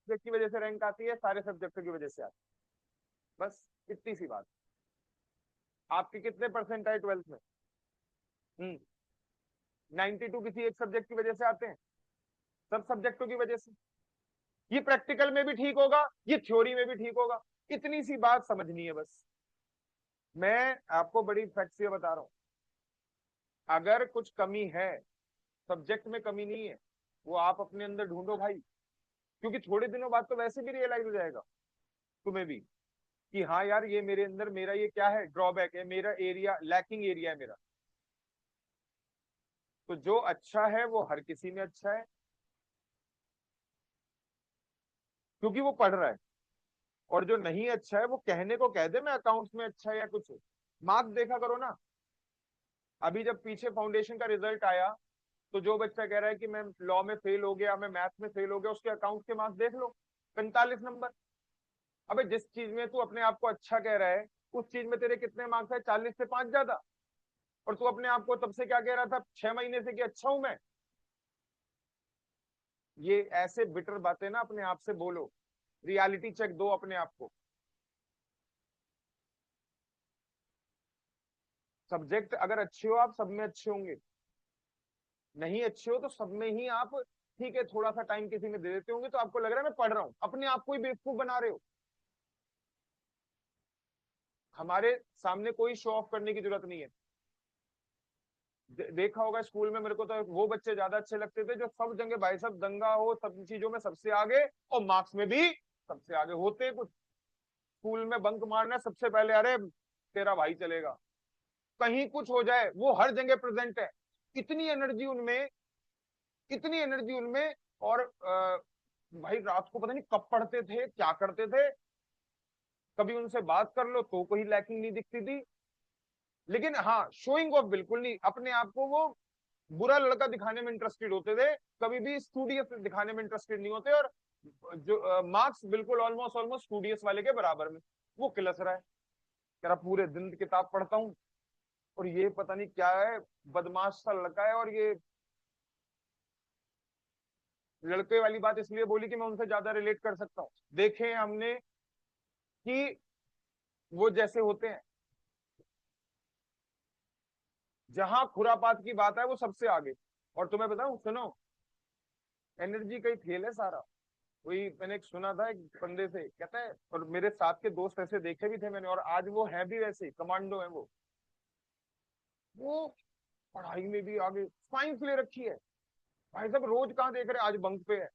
Subject की वजह से रैंक आती है, सारे सब्जेक्टों की वजह से आती है। बस इतनी सी बात। आपके कितने परसेंट आए 12th में? 92 किसी एक सब्जेक्ट की वजह से आते हैं? सब सब्जेक्टों की वजह से। ये प्रैक्टिकल में भी ठीक होगा, ये थ्योरी में भी ठीक होगा। इतनी सी बात समझनी है बस। मैं आपको बड़ी फैक्ट से बता रहा हूं, अगर कुछ कमी है, सब्जेक्ट में कमी नहीं है, वो आप अपने अंदर ढूंढो भाई। क्योंकि थोड़े दिनों बाद तो वैसे भी रियलाइज हो जाएगा तुम्हें भी कि हाँ यार, ये मेरे अंदर मेरा ये क्या है, ड्रॉबैक है, मेरा एरिया, लैकिंग एरिया है मेरा। तो जो अच्छा है वो हर किसी में अच्छा है, क्योंकि वो पढ़ रहा है। और जो नहीं अच्छा है वो कहने को कह दे मैं अकाउंट्स में अच्छा है या कुछ है। मार्क्स देखा करो ना। अभी जब पीछे फाउंडेशन का रिजल्ट आया, तो जो बच्चा कह रहा है कि मैं लॉ में फेल हो गया, मैं मैथ में फेल हो गया, उसके अकाउंट के मार्क्स देख लो, 45 नंबर। अबे जिस चीज में तू अपने आप को अच्छा कह रहा है, उस चीज में तेरे कितने मार्क्स है? 40 से 5 ज्यादा। और तू अपने आप को तब से क्या कह रहा था, 6 महीने से, कि अच्छा हूं मैं। ये ऐसे बिटर बातें ना अपने आप से बोलो, रियलिटी चेक दो अपने आप को। सब्जेक्ट अगर अच्छे हो आप, सब में अच्छे होंगे। नहीं अच्छे हो तो सब में ही आप, ठीक है थोड़ा सा टाइम किसी में दे देते होंगे तो आपको लग रहा है मैं पढ़ रहा हूं, अपने आप को ही बेवकूफ बना रहे हो। हमारे सामने कोई शो ऑफ करने की जरूरत नहीं है। देखा होगा स्कूल में, मेरे को तो वो बच्चे ज्यादा अच्छे लगते थे जो सब जगह भाई साहब दंगा हो, सब चीजों में सबसे आगे, और मार्क्स में भी सबसे आगे होते कुछ। स्कूल में बंक मारना सबसे पहले, अरे तेरा भाई चलेगा। कहीं कुछ हो जाए वो हर जगह प्रेजेंट है। इतनी एनर्जी उनमें, इतनी एनर्जी उनमें। और भाई रात को पता नहीं कब पढ़ते थे, क्या करते थे। कभी उनसे बात कर लो तो कोई लैकिंग नहीं दिखती थी। लेकिन हाँ, शोइंग ऑफ बिल्कुल नहीं, अपने आप को वो बुरा लड़का दिखाने में इंटरेस्टेड होते थे। कभी भी स्टूडियस दिखाने में इंटरेस्टेड नहीं होते। और जो मार्क्स बिल्कुल ऑलमोस्ट ऑलमोस्ट स्टूडियस वाले के बराबर में। वो किलस रहा है, तेरा पूरे दिन किताब पढ़ता हूँ, और ये पता नहीं क्या है, बदमाश सा लड़का है। और ये लड़के वाली बात इसलिए बोली कि मैं उनसे ज्यादा रिलेट कर सकता हूँ। देखे हमने कि वो जैसे होते हैं, जहां खुरापात की बात है वो सबसे आगे। और तुम्हें बताऊं, सुनो, एनर्जी का ही खेल है सारा। वही मैंने एक सुना था एक बंदे से, कहता है, और मेरे साथ के दोस्त ऐसे देखे भी थे मैंने, और आज वो है भी वैसे, कमांडो है वो पढ़ाई में भी आगे, साइंस ले रखी है। भाई साहब रोज कहाँ देख रहे हैं, आज बंक पे है।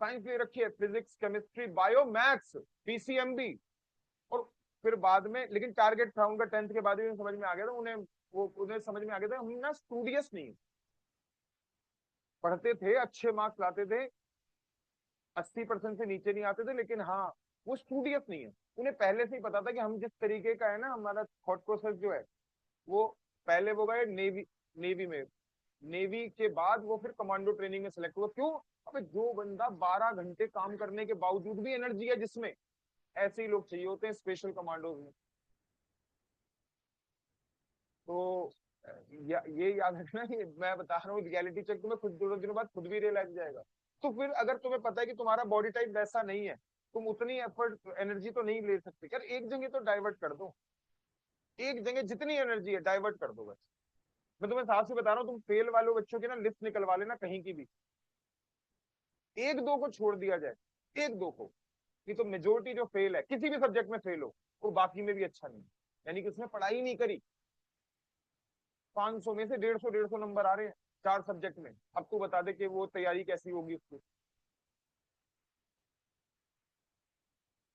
साइंस ले रखी है, physics, chemistry, bio, maths, PCMB. और फिर बाद में, लेकिन टारगेट था उनका 10th के बाद ही उन्हें समझ में आ गया था, उन्हें समझ में आ गया था हम ना स्टूडियस नहीं है। पढ़ते थे, अच्छे मार्क्स लाते थे, 80% से नीचे नहीं आते थे, लेकिन हाँ, वो स्टूडियस नहीं है। उन्हें पहले से ही पता था कि हम जिस तरीके का है ना, हमारा थॉट प्रोसेस जो है, वो पहले वो गए नेवी, नेवी में। नेवी के बाद वो फिर कमांडो ट्रेनिंग में सेलेक्ट हुआ। क्यों? अबे जो बंदा 12 घंटे काम करने के बावजूद भी एनर्जी है जिसमें, ऐसे ही लोग चाहिए होते हैं स्पेशल कमांडोज में। तो ये याद रखना, ये मैं बता रहा हूँ रियलिटी चेक तुम्हें खुद दो दिनों बाद खुद भी रियलाइज हो जाएगा। तो फिर अगर तुम्हें पता है कि तुम्हारा बॉडी टाइप वैसा नहीं है, तुम उतनी एफर्ट एनर्जी तो नहीं ले सकते यार, एक जगह तो डाइवर्ट कर दो। एक जगह जितनी एनर्जी है डाइवर्ट कर दो बस। मैं तुम्हें साफ से बता रहा हूँ, तुम फेल वालों बच्चों की ना लिस्ट निकलवा लेना कहीं की भी। एक दो को छोड़ दिया जाए, एक दो को। नहीं तो मेजोरिटी जो फेल है, किसी भी सब्जेक्ट में फेल हो, वो बाकी में भी अच्छा नहीं है। यानी कि उसने पढ़ाई नहीं करी। 500 में से 150 नंबर आ रहे हैं 4 सब्जेक्ट में। अब तू बता दे कि वो तैयारी कैसी होगी उसकी।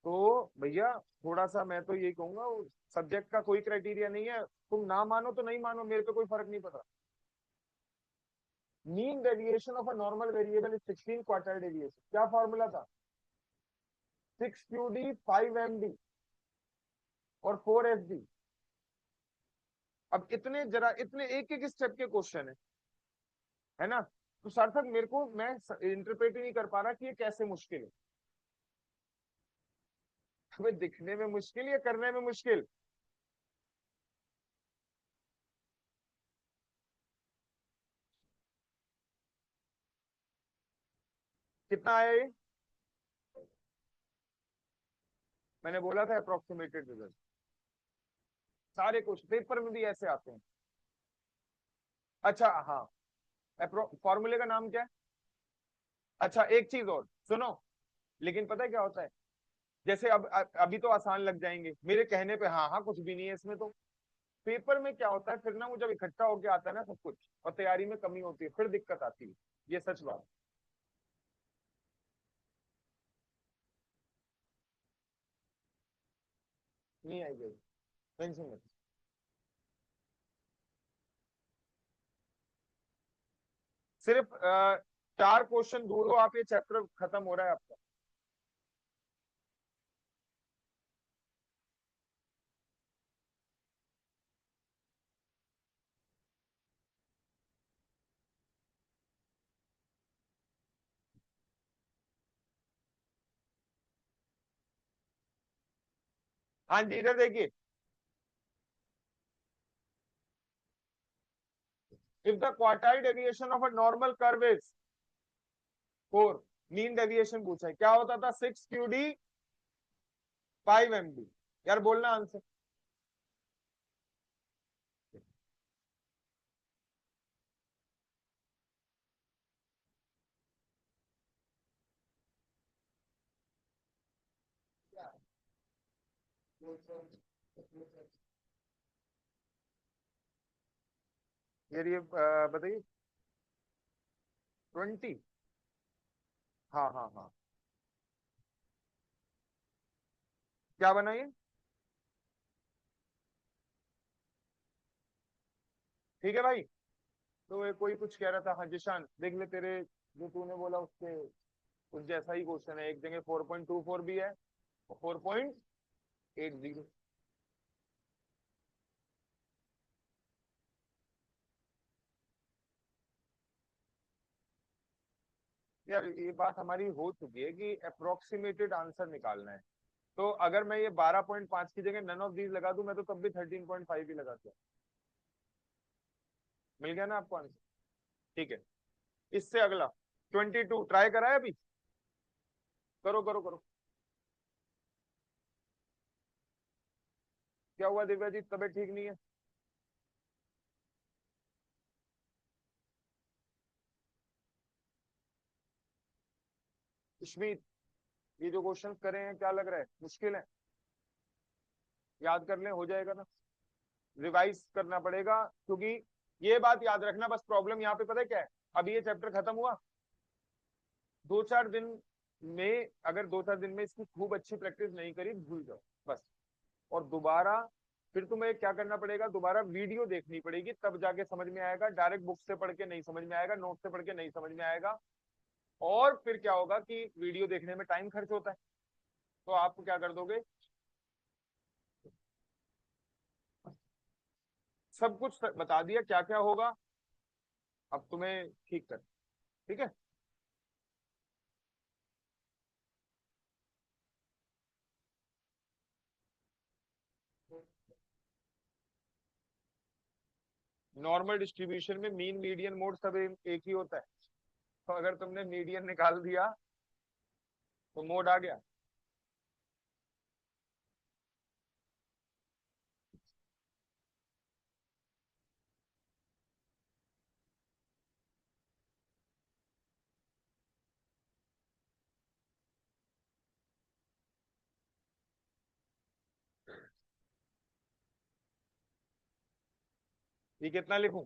तो भैया, थोड़ा सा मैं तो यही कहूंगा, सब्जेक्ट का कोई क्राइटेरिया नहीं है। तुम ना मानो तो नहीं मानो, मेरे पे कोई फर्क नहीं पड़ता। Mean deviation of a normal variable is 16 quartile deviation. क्या फॉर्मूला था? 6 QD, 5 MD और 4 FD। अब इतने जरा, इतने एक एक स्टेप के क्वेश्चन है ना? तो सार्थक, मेरे को, मैं इंटरप्रेट ही नहीं कर पा रहा कि ये कैसे मुश्किल है। हमें दिखने में मुश्किल या करने में मुश्किल? कितना आया ये? मैंने बोला था अप्रोक्सीमेटेड रिजल्ट। सारे क्वेश्चन पेपर में भी ऐसे आते हैं। अच्छा हाँ, फॉर्मूले का नाम क्या है? अच्छा एक चीज और सुनो, लेकिन पता है क्या होता है, जैसे अब अभी तो आसान लग जाएंगे मेरे कहने पे, हाँ हाँ कुछ भी नहीं है इसमें तो। पेपर में क्या होता है फिर ना, वो जब इकट्ठा होके आता है ना सब कुछ, और तैयारी में कमी होती है, फिर दिक्कत आती है। ये सच बात। नहीं आएगी, टेंशन मत। सिर्फ 4 क्वेश्चन दूर हो आप, ये चैप्टर खत्म हो रहा है आपका। हाँ जी, इधर देखिए। If the quartile deviation of a normal curve is 4, mean deviation पूछा है, क्या होता था? 6 QD 5 MD। यार बोलना आंसर। यार ये बताइए। 20। हाँ हाँ हाँ। क्या बनाइए? ठीक है भाई। तो ये कोई कुछ कह रहा था, हाँ जिशान देख ले, तेरे जो तूने बोला उसके कुछ जैसा ही क्वेश्चन है, एक जगह 4.24 भी है, 4.80। यार ये बात हमारी हो चुकी है कि अप्रोक्सीमेटेड आंसर निकालना है। तो अगर मैं ये 12.5 की जगह नन ऑफ दीज लगा दूं, मैं तो तब भी 13.5 ही लगाता। मिल गया ना आपको आंसर? ठीक है। इससे अगला 22 ट्राई करा है अभी? करो करो करो। क्या हुआ दिव्या जी, तबीयत ठीक नहीं है? सुष्मित, ये जो क्वेश्चन करे हैं क्या लग रहा है मुश्किल है? याद कर लें, हो जाएगा ना? रिवाइज करना पड़ेगा, क्योंकि ये बात याद रखना, बस प्रॉब्लम यहाँ पे पता है क्या है, अभी ये चैप्टर खत्म हुआ, 2-4 दिन में, अगर 2-4 दिन में इसकी खूब अच्छी प्रैक्टिस नहीं करी, भूल जाओ बस। और दोबारा फिर तुम्हें क्या करना पड़ेगा, दोबारा वीडियो देखनी पड़ेगी, तब जाके समझ में आएगा। डायरेक्ट बुक से पढ़ के नहीं समझ में आएगा, नोट से पढ़ के नहीं समझ में आएगा। और फिर क्या होगा कि वीडियो देखने में टाइम खर्च होता है, तो आप क्या कर दोगे, सब कुछ बता दिया क्या क्या होगा, अब तुम्हें ठीक कर। ठीक है। नॉर्मल डिस्ट्रीब्यूशन में मीन मीडियन मोड सब एक ही होता है, तो अगर तुमने मीडियन निकाल दिया तो मोड आ गया। ये कितना लिखूं?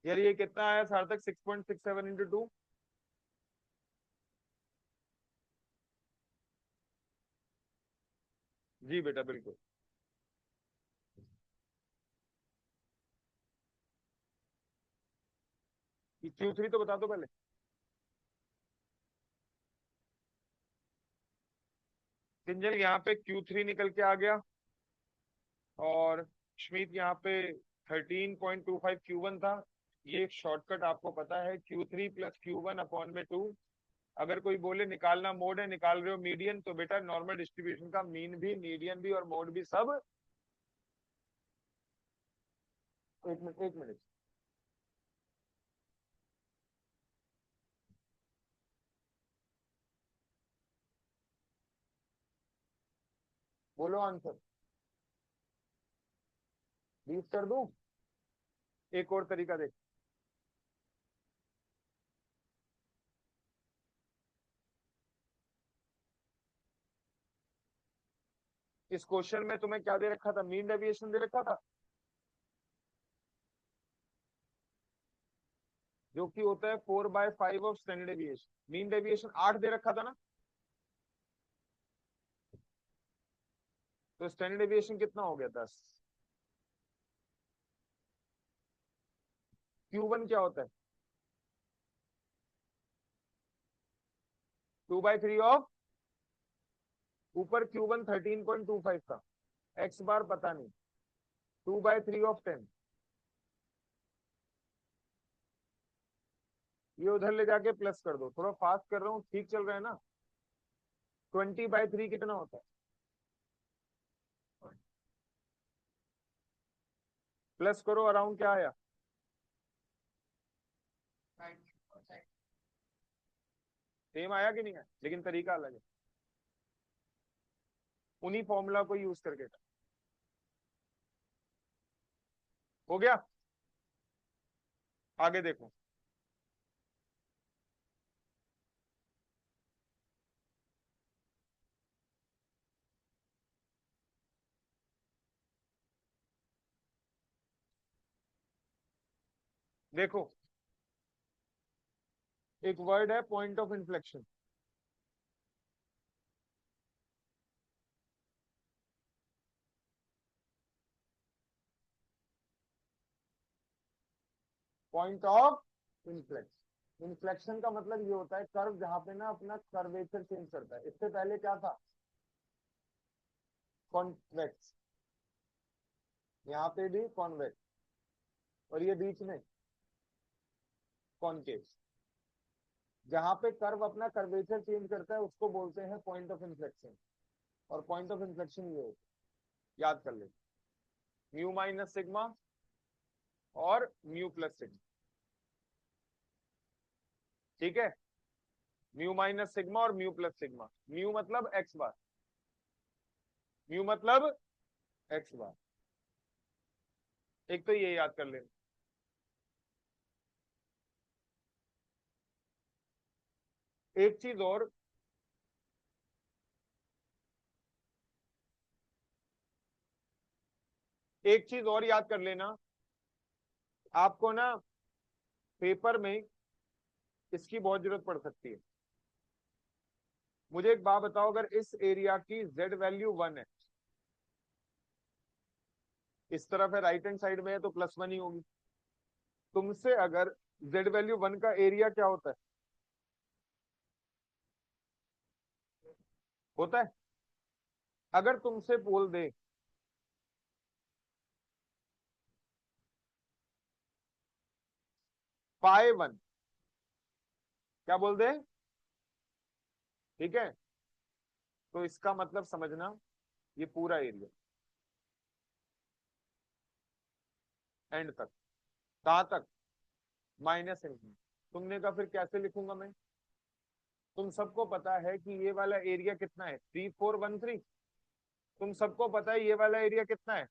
यार ये कितना आया सार्थक, 6.67 × 2? जी बेटा बिल्कुल। Q3 तो बता दो पहले। किंजल यहाँ पे Q3 निकल के आ गया, और श्मित यहाँ पे 13.25 Q1 था। ये एक शॉर्टकट आपको पता है, Q3 प्लस Q1/2। अगर कोई बोले निकालना मोड है, निकाल रहे हो मीडियन, तो बेटा नॉर्मल डिस्ट्रीब्यूशन का मीन भी, मीडियन भी और मोड भी सब। एक मिनट एक मिनट, बोलो आंसर। 20 कर दूं? एक और तरीका देख। इस क्वेश्चन में तुम्हें क्या दे रखा था? मीन डेविएशन दे रखा था, जो कि होता है 4/5 of standard deviation. Mean deviation 8 दे रखा था ना, तो स्टैंडर्ड डेविएशन कितना हो गया? 10। Q1 क्या होता है? 2/3 ऑफ, ऊपर Q1 13.25 था, एक्स बार पता नहीं, 2/3 ऑफ 10। ये उधर ले जाके प्लस कर दो, थोड़ा फास्ट कर रहा हूँ, ठीक चल रहा है ना? 20/3 कितना होता है? प्लस करो, अराउंड क्या आया? सेम आया कि नहीं आया? लेकिन तरीका अलग है, उन्हीं फॉर्मूला को यूज करके। हो गया? आगे देखो। देखो, एक वर्ड है point of inflection. Point of inflection, inflection का मतलब ये होता है कर्व जहां पे ना अपना कर्वेचर चेंज करता है। इससे पहले क्या था? कॉन्वेक्स, यहाँ पे भी कॉन्वेक्स, और ये बीच में कॉनकेव। जहां पे कर्व अपना कर्वेचर चेंज करता है उसको बोलते हैं पॉइंट ऑफ इन्फ्लेक्शन। और पॉइंट ऑफ इन्फ्लेक्शन ये होता है, याद कर ले, म्यू माइनस सिग्मा और म्यू प्लस सिग्मा। ठीक है, म्यू माइनस सिग्मा और म्यू प्लस सिग्मा। म्यू मतलब एक्स बार, म्यू मतलब एक्स बार। एक तो ये याद कर लेना। एक चीज और, एक चीज और याद कर लेना, आपको ना पेपर में इसकी बहुत जरूरत पड़ सकती है। मुझे एक बात बताओ, अगर इस एरिया की जेड वैल्यू 1 है, इस तरफ है, राइट हैंड साइड में है, तो +1 ही होगी। तुमसे अगर जेड वैल्यू 1 का एरिया क्या होता है? होता है, अगर तुमसे बोल दे π1, क्या बोल दे? ठीक है, तो इसका मतलब समझना, ये पूरा एरिया एंड तक, कहां तक? Minus infinity. तुमने कहा फिर कैसे लिखूंगा मैं? तुम सबको पता है कि ये वाला एरिया कितना है, 3413। तुम सबको पता है ये वाला एरिया कितना है,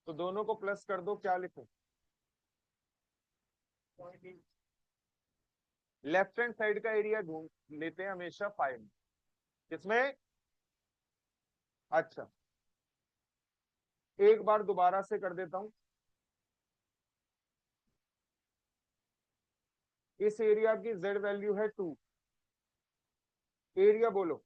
तो दोनों को प्लस कर दो, क्या लिखूं? लेफ्ट हैंड साइड का एरिया ढूंढ लेते हैं हमेशा 5। किसमें? अच्छा, एक बार दोबारा से कर देता हूं। इस एरिया की जेड वैल्यू है 2। एरिया बोलो।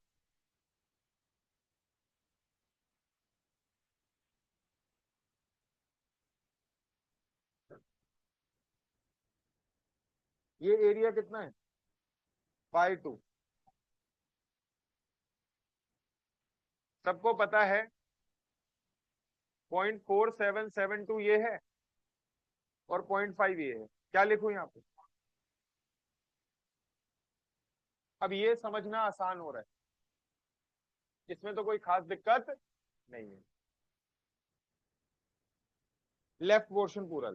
ये एरिया कितना है? π2। सबको पता है 0.4772 ये है और 0.5 ये है। क्या लिखूं यहाँ पे? अब ये समझना आसान हो रहा है, इसमें तो कोई खास दिक्कत नहीं है। लेफ्ट पोर्शन पूरा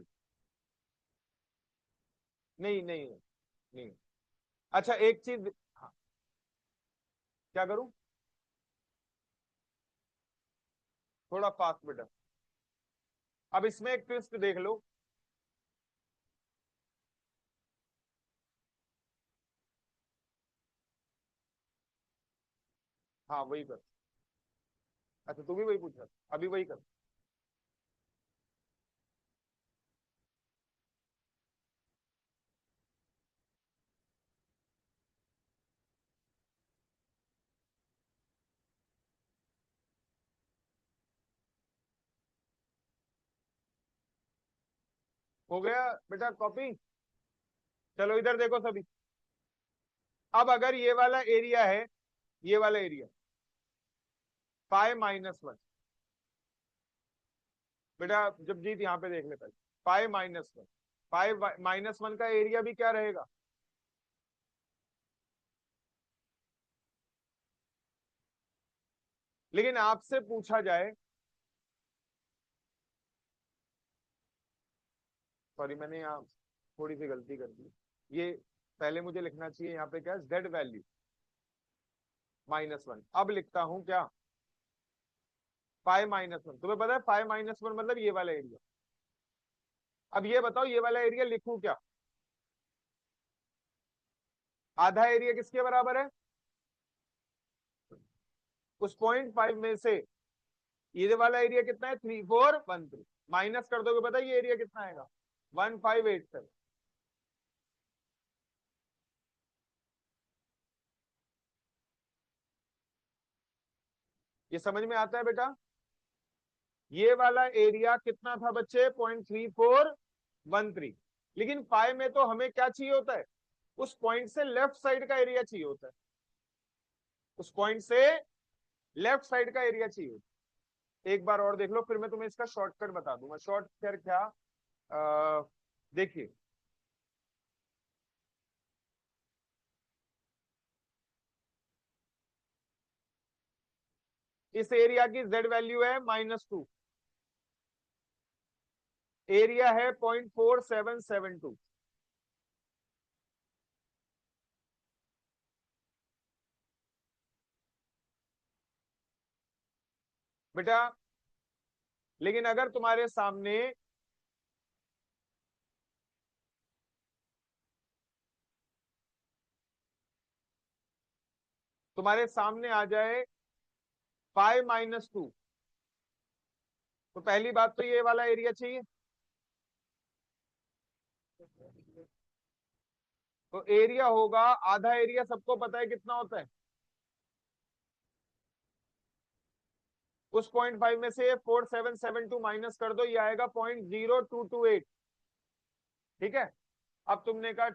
नहीं नहीं नहीं। अच्छा एक चीज, हाँ, क्या करूं? थोड़ा फास्ट बेटा। अब इसमें एक ट्विस्ट देख लो। हाँ वही कर। अच्छा तू भी वही पूछ रहा, अभी वही कर। हो गया बेटा कॉपी? चलो इधर देखो सभी। अब अगर ये वाला एरिया है, ये वाला एरिया पाई-1, बेटा जब जीत यहाँ पे देख ले पहले। पाई-1, पाई-1 का एरिया भी क्या रहेगा? लेकिन आपसे पूछा जाए, सॉरी मैंने यहाँ थोड़ी सी गलती कर दी। ये पहले मुझे लिखना चाहिए यहाँ पे क्या, जेड वैल्यू -1। अब लिखता हूं क्या, पाई-1। तुम्हें पता है पाई-1 मतलब ये वाला एरिया। अब ये बताओ ये वाला एरिया लिखूं क्या? आधा एरिया किसके बराबर है? उस 0.5 में से ये वाला एरिया कितना है? 3413। माइनस कर दोगे, पता है ये एरिया कितना आएगा? 1587। ये समझ में आता है बेटा? ये वाला एरिया कितना था बच्चे? 0.3413। लेकिन पाई में तो हमें क्या चाहिए होता है? उस पॉइंट से लेफ्ट साइड का एरिया चाहिए होता है। उस पॉइंट से लेफ्ट साइड का एरिया चाहिए होता है। एक बार और देख लो, फिर मैं तुम्हें इसका शॉर्टकट बता दूंगा। शॉर्टकट क्या? देखिए, इस एरिया की जेड वैल्यू है -2, एरिया है 0.4772। बेटा लेकिन अगर तुम्हारे सामने आ जाए पाई-2, तो पहली बात तो ये वाला एरिया चाहिए। तो एरिया होगा, आधा एरिया सबको पता है कितना होता है? उस 0.5 में से 4772 माइनस कर दो, ये आएगा 0.0228। ठीक है। अब तुमने कहा,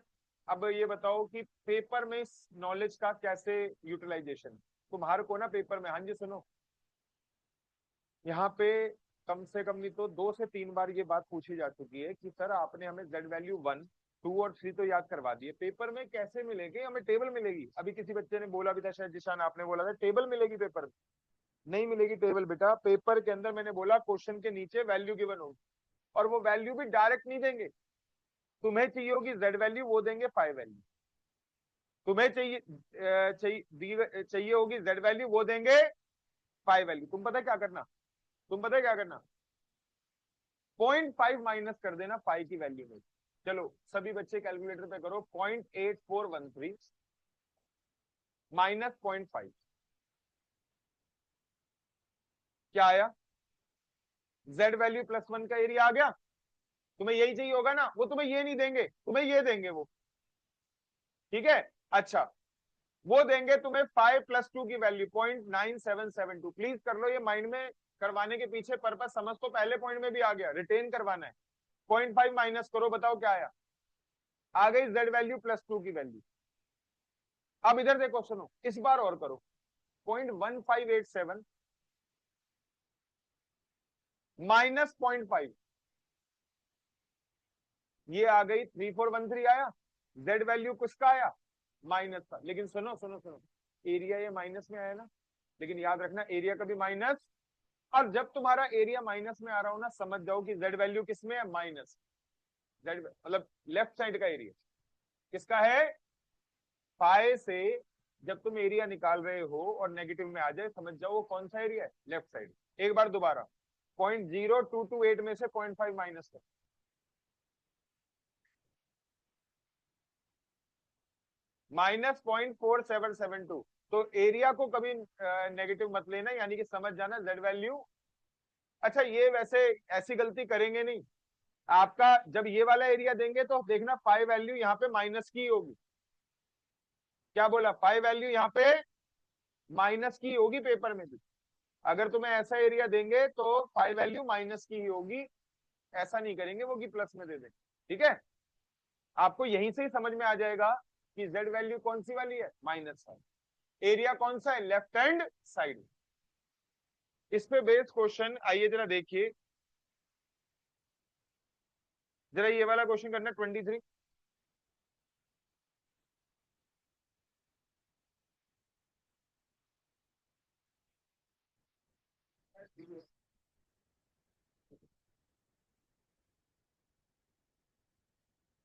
अब ये बताओ कि पेपर में इस नॉलेज का कैसे यूटिलाइजेशन। तुम्हारे को ना पेपर में, हाँ जी सुनो, यहाँ पे कम से कम नहीं तो 2 से 3 बार ये बात पूछी जा चुकी है कि सर आपने हमें Z वैल्यू 1, 2 और 3 तो याद करवा दिए, पेपर में कैसे मिलेगी हमें? टेबल मिलेगी? अभी किसी बच्चे ने बोला भी था, शायद जिशान आपने बोला था टेबल मिलेगी पेपर में। नहीं मिलेगी टेबल बेटा। पेपर के अंदर मैंने बोला क्वेश्चन के नीचे वैल्यू गिवन होगी, और वो वैल्यू भी डायरेक्ट नहीं देंगे। तुम्हें चाहिए होगी Z वैल्यू, वो देंगे पाई वैल्यू। तुम्हें चाहिए होगी Z वैल्यू, वो देंगे पाई वैल्यू। तुम पता है क्या करना? तुम पता है क्या करना? 0.5 माइनस कर देना पाई की वैल्यू में। चलो सभी बच्चे कैलकुलेटर पे करो, 0.8413 -0.5 क्या आया? Z वैल्यू +1 का एरिया आ गया। तुम्हें यही चाहिए होगा ना? वो तुम्हें ये नहीं देंगे, तुम्हें ये देंगे वो। ठीक है। अच्छा, वो देंगे तुम्हें पाई+2 की वैल्यू 0.9772। प्लीज कर लो ये माइंड में। करवाने के पीछे पर्पस समझ तो पहले पॉइंट में भी आ गया, रिटेन करवाना है। 0.5 माइनस करो, बताओ क्या आया? आ गई Z वैल्यू +2 की वैल्यू। अब इधर देखो, सुनो, इस बार और करो। 0.1587 -0.5, ये आ गई 3413 आया। जेड वैल्यू किसका आया? माइनस का। लेकिन सुनो सुनो सुनो, एरिया ये माइनस में आया ना, लेकिन याद रखना एरिया कभी माइनस, और जब तुम्हारा एरिया माइनस में आ रहा हो ना, समझ जाओ कि जेड वैल्यू किसमें है? माइनस। जेड मतलब लेफ्ट साइड का एरिया किसका है? फाइ से जब तुम एरिया निकाल रहे हो और नेगेटिव में आ जाए, समझ जाओ वो कौन सा एरिया है? Left side. एक बार दोबारा, 0.0228 में से 0.5 माइनस कर, -0.4772। तो एरिया को कभी नेगेटिव मत लेना, यानी कि समझ जाना जेड वैल्यू। अच्छा, ये वैसे ऐसी गलती करेंगे नहीं, आपका जब ये वाला एरिया देंगे तो देखना फाइ वैल्यू यहाँ पे माइनस की होगी। क्या बोला? फाइ वैल्यू यहाँ पे माइनस की होगी पेपर में भी। अगर तुम्हें ऐसा एरिया देंगे तो फाइ वैल्यू माइनस की ही होगी, ऐसा नहीं करेंगे वो कि प्लस में दे देंगे। ठीक है, आपको यहीं से ही समझ में आ जाएगा कि जेड वैल्यू कौन सी वाली है? माइनस वाली। एरिया कौन सा है? Left hand side. इस पे बेस्ड क्वेश्चन आइए जरा देखिए, जरा ये वाला क्वेश्चन करना 23।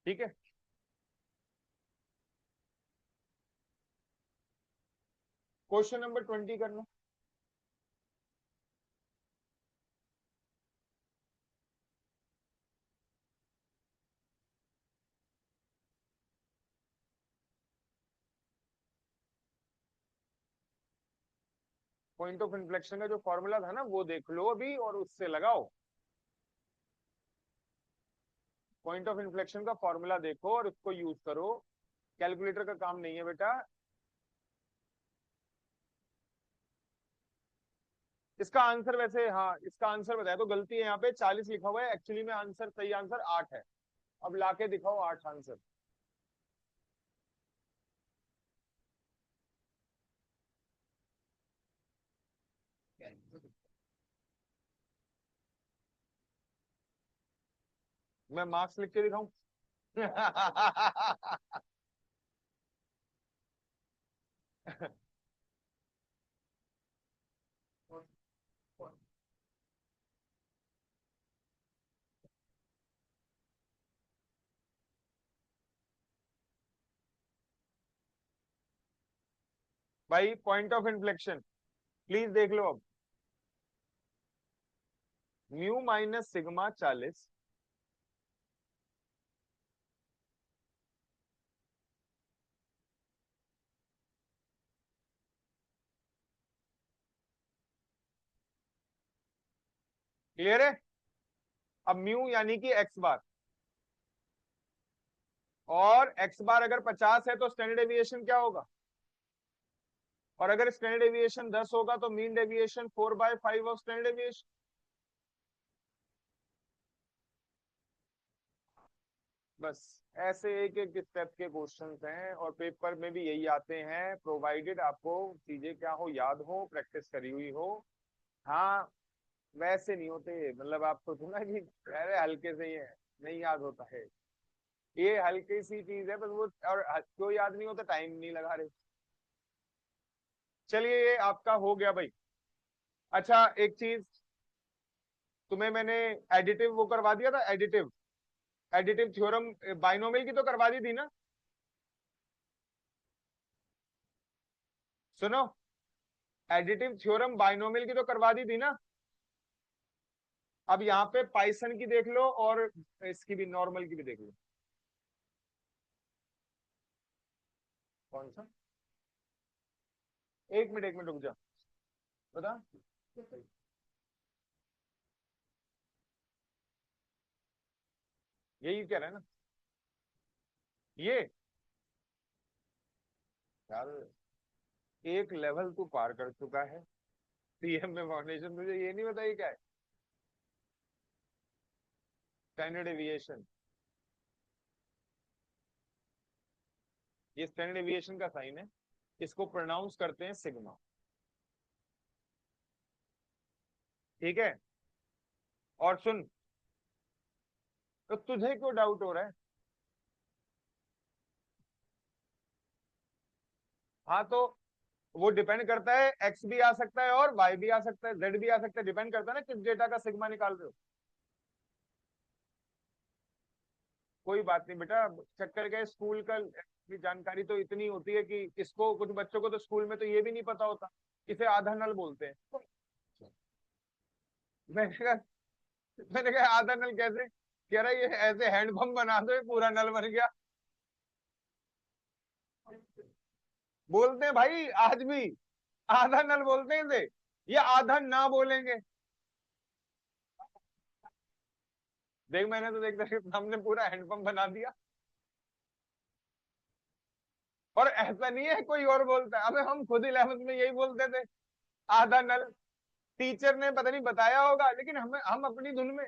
ठीक है, क्वेश्चन नंबर 20 करना। पॉइंट ऑफ इन्फ्लेक्शन का जो फॉर्मूला था ना वो देख लो अभी और उससे लगाओ। पॉइंट ऑफ इन्फ्लेक्शन का फॉर्मूला देखो और उसको यूज करो, कैलकुलेटर का काम नहीं है बेटा। इसका आंसर वैसे, हाँ इसका आंसर बताया तो गलती है, यहाँ पे 40 लिखा हुआ है, एक्चुअली में आंसर, सही आंसर 8 है। अब लाके दिखाओ 8 आंसर। मैं मार्क्स लिख के दिखाऊं? भाई पॉइंट ऑफ इन्फ्लेक्शन प्लीज देख लो अब। म्यू माइनस सिग्मा 40, क्लियर है? अब म्यू यानी कि एक्स बार, और एक्स बार अगर 50 है तो स्टैंडर्ड डेविएशन क्या होगा? और अगर स्टैंडर्ड डेविएशन 10 होगा तो mean deviation 4/5 of standard deviation. बस ऐसे एक एक स्टेप के क्वेश्चंस हैं और पेपर में भी यही आते हैं, प्रोवाइडेड आपको चीजें क्या हो, याद हो, प्रैक्टिस करी हुई हो। हाँ, वैसे नहीं होते, मतलब आप सोचो ना कि अरे हल्के से ही है, नहीं याद होता है। ये हल्की सी चीज है बस वो, और क्यों याद नहीं होता? टाइम नहीं लगा रहे। चलिए ये आपका हो गया भाई। अच्छा एक चीज, तुम्हें मैंने एडिटिव वो करवा दिया था, एडिटिव, एडिटिव थ्योरम बाइनोमियल की तो करवा दी थी ना? सुनो, एडिटिव थ्योरम बाइनोमियल की तो करवा दी थी ना? अब यहाँ पे पाइसन की देख लो और इसकी भी, नॉर्मल की भी देख लो। कौन सा? एक मिनट रुक जा, बता। यही कह रहा है ना ये? यार एक लेवल तू पार कर चुका है सीएम में फाउंडेशन, तुझे ये नहीं बताइए क्या है? स्टैंडर्ड एविएशन, ये स्टैंडर्ड एविएशन का साइन है, इसको प्रोनाउंस करते हैं सिग्मा। ठीक है, और सुन, तो तुझे क्यों डाउट हो रहा है? हाँ तो वो डिपेंड करता है, एक्स भी आ सकता है और वाई भी आ सकता है, जेड भी आ सकता है, डिपेंड करता है ना किस डेटा का सिग्मा निकाल रहे हो। कोई बात नहीं बेटा, चक्कर क्या है, स्कूल का की जानकारी तो इतनी होती है कि इसको, कुछ बच्चों को तो स्कूल में तो ये भी नहीं पता होता। इसे आधा नल बोलते हैं। मैंने कहा मैंने कहा आधा नल कैसे? कह रहा ये ऐसे हैंडपंप बना दो, ये पूरा नल बन गया। बोलते हैं भाई आज भी, आधा नल बोलते हैं इसे। ये आधा ना बोलेंगे। देख मैंने तो देख देख हमने पूरा हैंडपंप बना दिया। और ऐसा नहीं है कोई और बोलता है, अबे हम खुद 11th में यही बोलते थे, आधा नल। टीचर ने पता नहीं बताया होगा, लेकिन हम अपनी धुन में।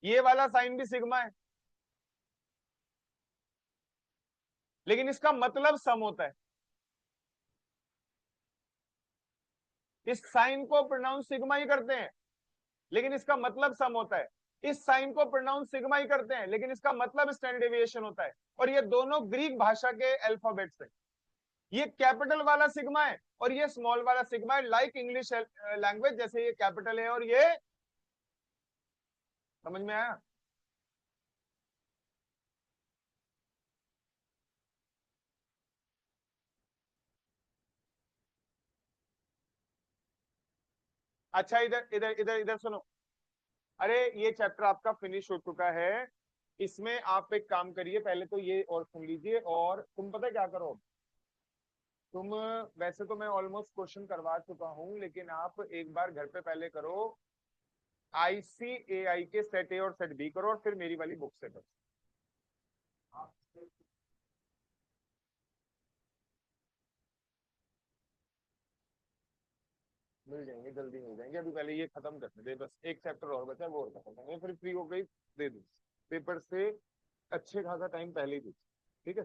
ये वाला साइन भी सिग्मा है, लेकिन इसका मतलब सम होता है। इस साइन को प्रोनाउंस सिग्मा ही करते हैं, लेकिन इसका मतलब सम होता है। इस साइन को प्रोनाउंस सिग्मा ही करते हैं, लेकिन इसका मतलब स्टैंडर्ड डेविएशन होता है। और ये दोनों ग्रीक भाषा के अल्फाबेट्स हैं। ये कैपिटल वाला सिग्मा है और ये स्मॉल वाला सिग्मा है, लाइक इंग्लिश लैंग्वेज, जैसे ये कैपिटल है और ये। समझ में आया? अच्छा, इधर इधर इधर इधर सुनो। अरे ये चैप्टर आपका फिनिश हो चुका है। इसमें आप एक काम करिए, पहले तो ये और सुन लीजिए, और तुम पता है क्या करो? तुम, वैसे तो मैं ऑलमोस्ट क्वेश्चन करवा चुका हूं, लेकिन आप एक बार घर पे पहले करो, ICAI के सेट ए और सेट बी करो, और फिर मेरी वाली बुक से करो। मिल जाएंगे, जल्दी मिल जाएंगे। अभी पहले ये खत्म करने दे, बस एक चैप्टर और बचा है, वो और खत्म करेंगे, फिर फ्री हो गई। दे दो पेपर से अच्छे खासा टाइम पहले ही दे। ठीक है।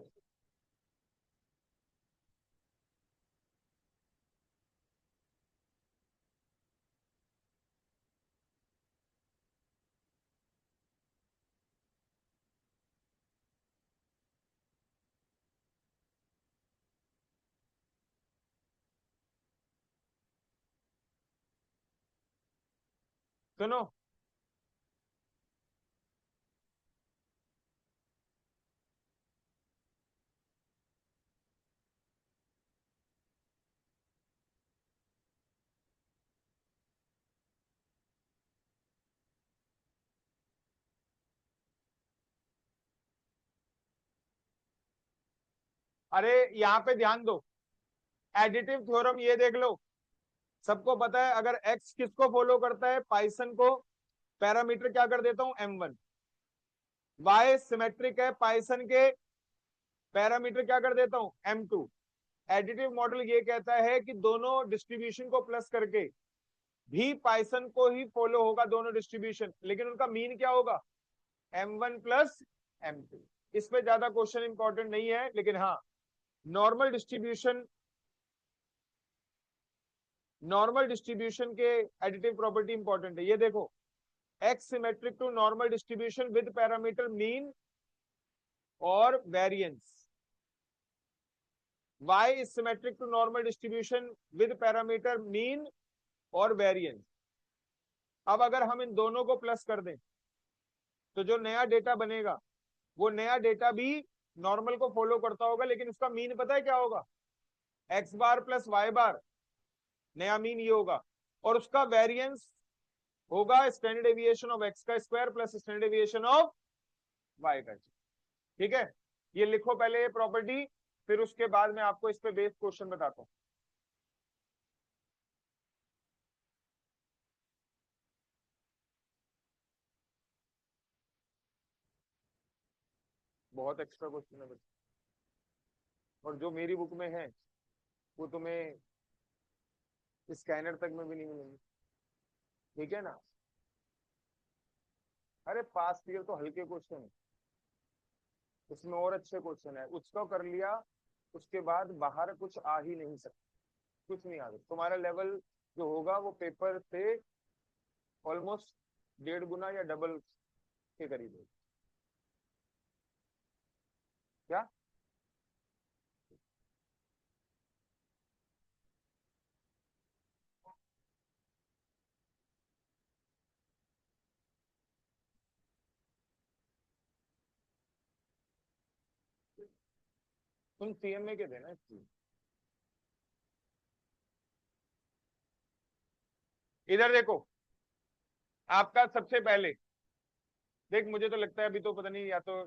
सुनो, अरे यहाँ पे ध्यान दो, एडिटिव थ्योरम ये देख लो। सबको पता है अगर एक्स किसको फॉलो करता है, पाइथन को पैरामीटर क्या कर देता हूं, M1। वाई सिमेट्रिक है पाइथन के, पैरामीटर क्या कर देता हूं, M2। एडिटिव मॉडल ये कहता है कि दोनों डिस्ट्रीब्यूशन को प्लस करके भी पाइथन को ही फॉलो होगा, दोनों डिस्ट्रीब्यूशन, लेकिन उनका मीन क्या होगा, M1 प्लस M2। इस पे ज्यादा क्वेश्चन इंपॉर्टेंट नहीं है, लेकिन हाँ, नॉर्मल डिस्ट्रीब्यूशन, नॉर्मल डिस्ट्रीब्यूशन के एडिटिव प्रॉपर्टी इंपॉर्टेंट है। ये देखो, X symmetric to normal distribution with parameter mean और variance, y is symmetric to normal distribution with parameter mean और वेरिएंस। अब अगर हम इन दोनों को प्लस कर दें, तो जो नया डेटा बनेगा, वो नया डेटा भी नॉर्मल को फॉलो करता होगा, लेकिन उसका मीन पता है क्या होगा, X bar plus Y bar, नया मीन ये होगा। और उसका वेरिएंस होगा स्टैंडर्ड डेविएशन ऑफ एक्स का square plus standard deviation of Y का। ठीक है, ये लिखो पहले ये प्रॉपर्टी, फिर उसके बाद मैं आपको इस पे बेस्ड क्वेश्चन बताता हूँ। बहुत एक्स्ट्रा क्वेश्चन है बच्चे, और जो मेरी बुक में है वो तुम्हें स्कैनर तक में भी नहीं मिलेंगे। ठीक है ना? अरे पास ईयर तो हल्के क्वेश्चन है, उसमें और अच्छे क्वेश्चन है, उसको कर लिया, उसके बाद बाहर कुछ आ ही नहीं सकता, कुछ नहीं आ सकता। तुम्हारा लेवल जो होगा वो पेपर से ऑलमोस्ट 1.5 गुना या डबल के करीब है। क्या? तुम सीएमए के थे ना इसलिए। इधर देखो, आपका सबसे पहले, देख मुझे तो लगता है अभी तो पता नहीं, या तो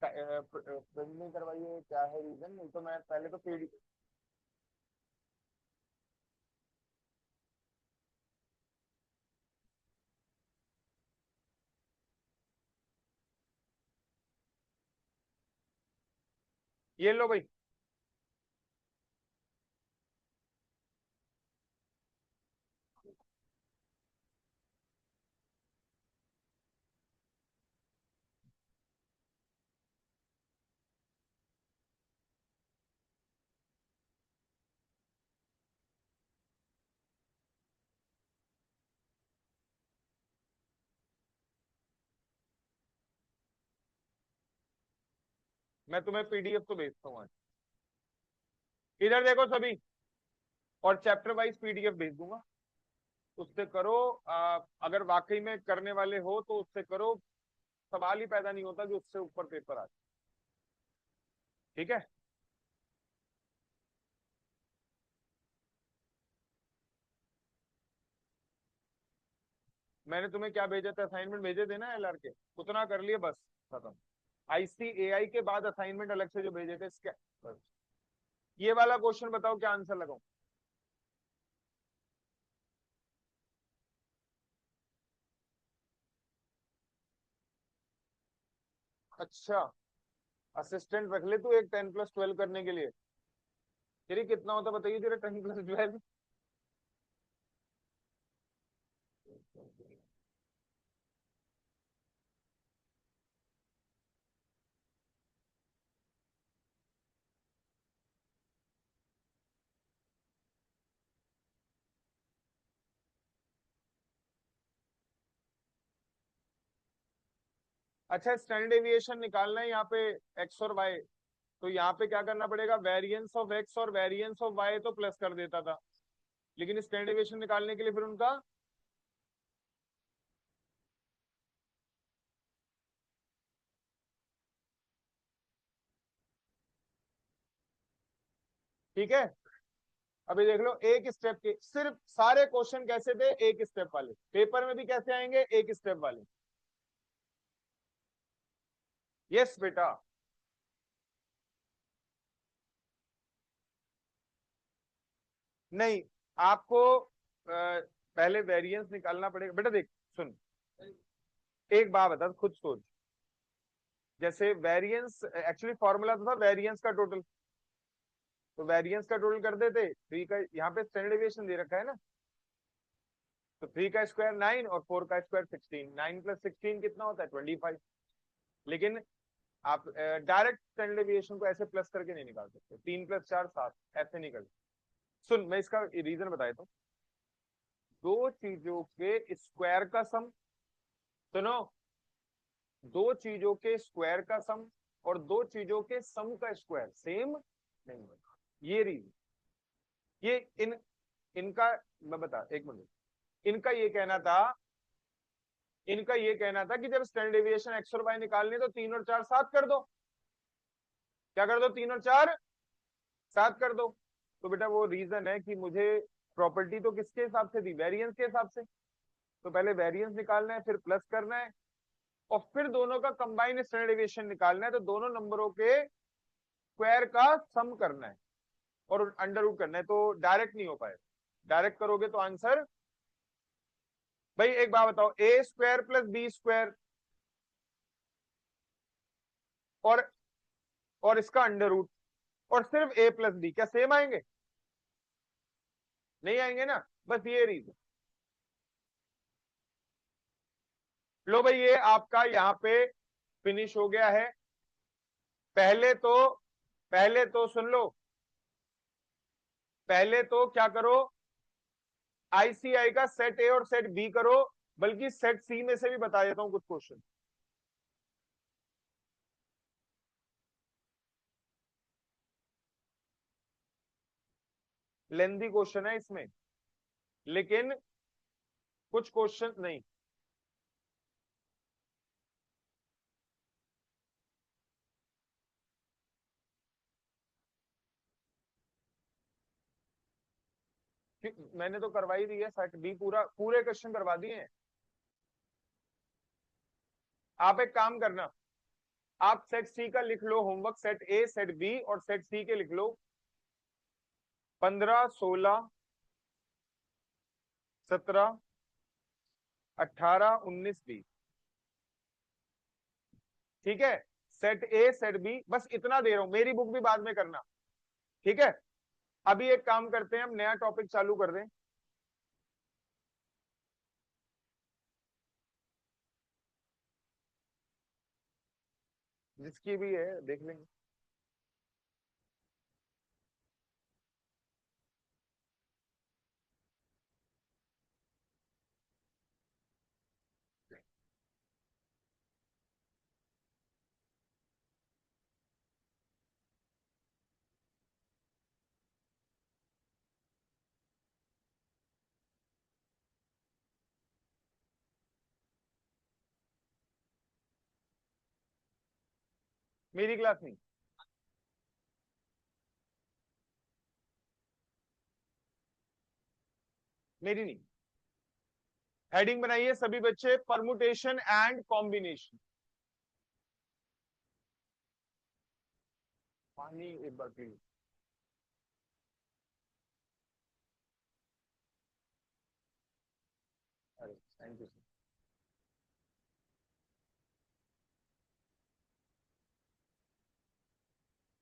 प्रिंट नहीं करवाइए, क्या है रीजन, नहीं तो मैं पहले तो पीडी। ये लो भाई। मैं तुम्हें पीडीएफ तो भेजता हूँ आज। इधर देखो सभी, और चैप्टर वाइज पीडीएफ भेज दूंगा, उससे करो। अगर वाकई में करने वाले हो तो उससे करो। सवाल ही पैदा नहीं होता कि उससे ऊपर पेपर आ जाए। ठीक है। मैंने तुम्हें क्या भेजा था, असाइनमेंट भेजे थे ना एलआर के, उतना कर लिए बस, खत्म। आईसीएआई के बाद असाइनमेंट अलग से जो भेजे थे इसके बस। ये वाला क्वेश्चन बताओ क्या आंसर लगाऊं? अच्छा, असिस्टेंट रख ले तू एक 10+12 करने के लिए। तेरी कितना होता बताइए, तेरा 10+12। अच्छा, स्टैंडर्ड एविएशन निकालना है यहाँ पे, एक्स और वाई। तो यहाँ पे क्या करना पड़ेगा, वेरिएंस ऑफ एक्स और वेरिएंस ऑफ वाई तो प्लस कर देता था, लेकिन स्टैंडर्ड एविएशन निकालने के लिए फिर उनका। ठीक है। अभी देख लो, एक स्टेप के सिर्फ सारे क्वेश्चन कैसे थे, एक स्टेप वाले, पेपर में भी कैसे आएंगे, एक स्टेप वाले। यस बेटा। नहीं, आपको पहले वेरिएंस निकालना पड़ेगा बेटा। देख सुन, एक बात बता, खुद सोच। जैसे वेरिएंस एक्चुअली फॉर्मूला तो था वेरिएंस का टोटल, तो वेरिएंस का टोटल कर देते, थ्री का यहाँ पे स्टैंडर्ड डेविएशन दे रखा है ना, तो 3 का स्क्वायर 9 और 4 का स्क्वायर 16, 9+16 कितना होता है 25। लेकिन आप डायरेक्ट स्टैंडर्ड डेविएशन को ऐसे प्लस करके नहीं निकाल सकते, 3+4 7 ऐसे नहीं कर सकते। सुन, मैं इसका रीजन बताया तो, दो चीजों के स्क्वायर का सम, सुनो, दो चीजों के स्क्वायर का सम और दो चीजों के सम का स्क्वायर सेम नहीं होता, ये रीजन। ये इनका, मैं बता एक मिनट, इनका ये कहना था, इनका ये कहना था कि जब स्टैंडर्ड डेविएशन एक्स और वाई निकालने तो 3 और 4 7 कर दो। क्या कर दो, 3 और 4 7 कर दो। तो बेटा वो रीजन है कि मुझे प्रॉपर्टी तो किसके हिसाब से दी, वेरिएंस के हिसाब से। तो पहले वेरिएंस निकालना है, फिर प्लस करना है, और फिर दोनों का कंबाइन स्टैंडर्ड डेविएशन निकालना है, तो दोनों नंबरों के स्क्वायर का सम करना है और अंडर रूट करना है, तो डायरेक्ट नहीं हो पाएगा। डायरेक्ट करोगे तो आंसर, भाई एक बात बताओ, ए स्क्वायर प्लस बी स्क्वायर और इसका अंडर रूट और सिर्फ ए प्लस बी, क्या सेम आएंगे? नहीं आएंगे ना, बस ये रीजन। लो भाई, ये आपका यहाँ पे फिनिश हो गया है। पहले तो सुन लो, पहले तो क्या करो, आईसीआई का सेट ए और सेट बी करो, बल्कि सेट सी में से भी बता देता हूं कुछ क्वेश्चन। लेंदी क्वेश्चन है इसमें, लेकिन कुछ क्वेश्चन नहीं। मैंने तो करवा ही दी है सेट बी, पूरे क्वेश्चन करवा दिए हैं। आप एक काम करना, आप सेट सी का लिख लो homework, set A set B और सेट सी के लिख लो 15 16 17 18 19 20। ठीक है, सेट ए सेट बी, बस इतना दे रहा हूं, मेरी बुक भी बाद में करना। ठीक है, अभी एक काम करते हैं, हम नया टॉपिक चालू कर दें। जिसकी भी है देख लेंगे। मेरी क्लास नहीं, मेरी नहीं। हेडिंग बनाइए सभी बच्चे, परमुटेशन एंड कॉम्बिनेशन। पानी एक बार प्लीज। अरे थैंक यू।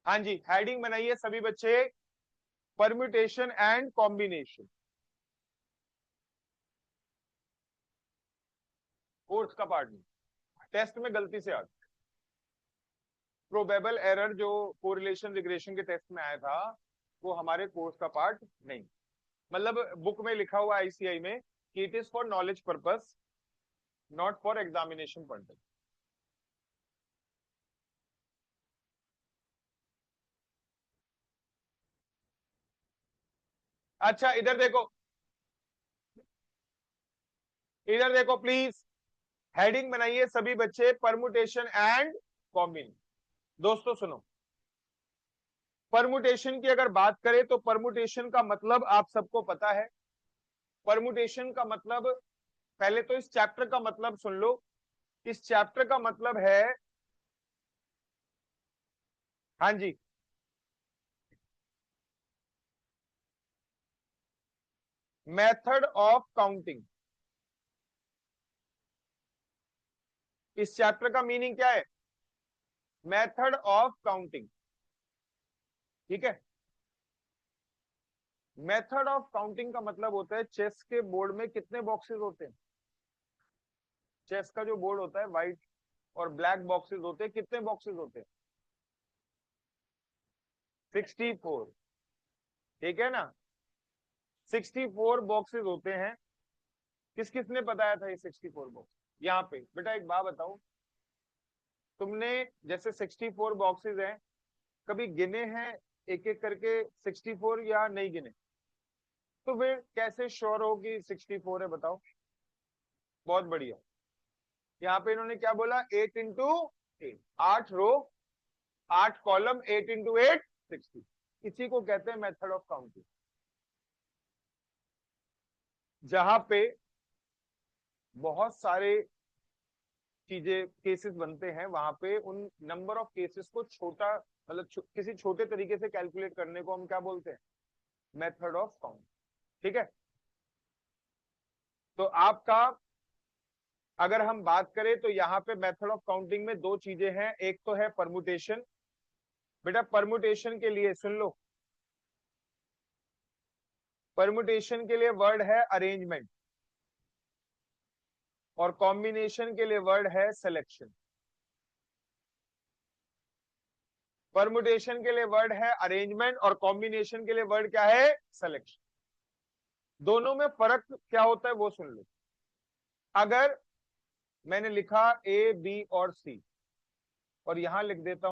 हाँ जी, हेडिंग बनाइए सभी बच्चे, परम्यूटेशन एंड कॉम्बिनेशन। कोर्स का पार्ट नहीं, टेस्ट में गलती से आ गया। प्रोबेबल एरर जो कोरिलेशन रिग्रेशन के टेस्ट में आया था, वो हमारे कोर्स का पार्ट नहीं। मतलब बुक में लिखा हुआ आईसीआई में कि it is for knowledge purpose, not for examination purpose. अच्छा इधर देखो, इधर देखो प्लीज, हेडिंग बनाइए सभी बच्चे, परमुटेशन एंड कॉम्बिनेशन। दोस्तों सुनो, परमुटेशन की अगर बात करें तो परमुटेशन का मतलब आप सबको पता है। परमुटेशन का मतलब, पहले तो इस चैप्टर का मतलब सुन लो। इस चैप्टर का मतलब है, हाँ जी, मेथड ऑफ काउंटिंग। इस चैप्टर का मीनिंग क्या है? Method of counting. ठीक है, मेथड ऑफ काउंटिंग का मतलब होता है चेस के बोर्ड में कितने बॉक्सेस होते हैं। चेस का जो बोर्ड होता है, व्हाइट और ब्लैक बॉक्सेस होते हैं, कितने बॉक्सेस होते हैं? 64। ठीक है ना, 64 बॉक्सेस होते हैं। किस किस ने बताया था ये 64 बॉक्स? यहाँ पे बेटा एक बात बताओ, तुमने जैसे 64 बॉक्सेस हैं, कभी गिने हैं एक एक करके 64 या नहीं गिने? तो फिर कैसे श्योर हो कि 64 है बताओ? बहुत बढ़िया, यहाँ पे इन्होंने क्या बोला, 8 इंटू 8, 8 रो 8 कॉलम, 8 इंटू 8 60। इसी को कहते हैं मेथड ऑफ काउंटिंग। जहां पे बहुत सारे चीजें केसेस बनते हैं, वहां पे उन नंबर ऑफ केसेस को छोटा, मतलब किसी छोटे तरीके से कैलकुलेट करने को हम क्या बोलते हैं? Method of count. ठीक है, तो आपका, अगर हम बात करें तो यहाँ पे मेथड ऑफ काउंटिंग में दो चीजें हैं। एक तो है परमुटेशन। बेटा परमुटेशन के लिए सुन लो, परमुटेशन के लिए वर्ड है अरेंजमेंट, और कॉम्बिनेशन के लिए वर्ड है सिलेक्शन। परमुटेशन के लिए वर्ड है अरेंजमेंट और कॉम्बिनेशन के लिए वर्ड क्या है? सिलेक्शन। दोनों में फर्क क्या होता है वो सुन लो। अगर मैंने लिखा ए बी और सी और यहां लिख देता हूं